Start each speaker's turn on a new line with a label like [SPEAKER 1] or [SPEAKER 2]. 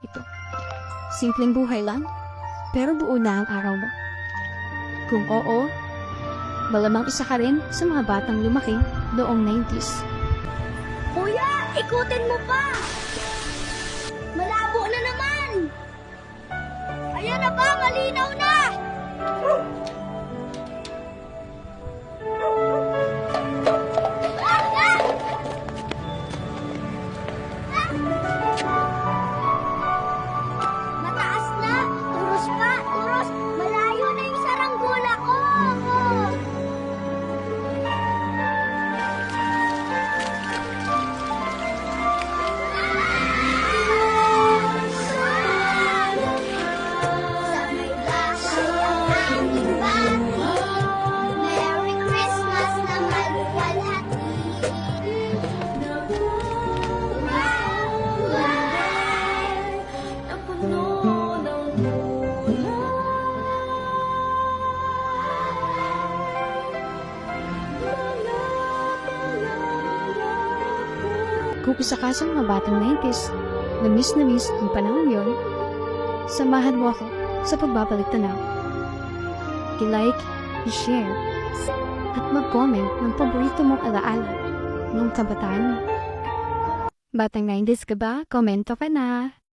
[SPEAKER 1] ito. Simpleng buhay lang, pero buo na ang araw mo. Kung oo, malamang isa ka rin sa mga batang lumaki noong 90s.
[SPEAKER 2] Kuya, ikutin mo pa! Malabo na naman! Ayan na ba? Malinaw na! Mataas na! Turos pa! Turos! Malayo na yung saranggola ko! Sabay bahay ang aming bati. Merry Christmas na maluwalhati. Na puno ng
[SPEAKER 1] Kung isa ka sa mga batang 90s na miss ang panahon yon, samahan mo ako sa pagbabalik tanaw. I-like, i-share, at mag-comment ng paborito mong alaala ng kabataan mo. Batang 90s ka ba? Komento ka na!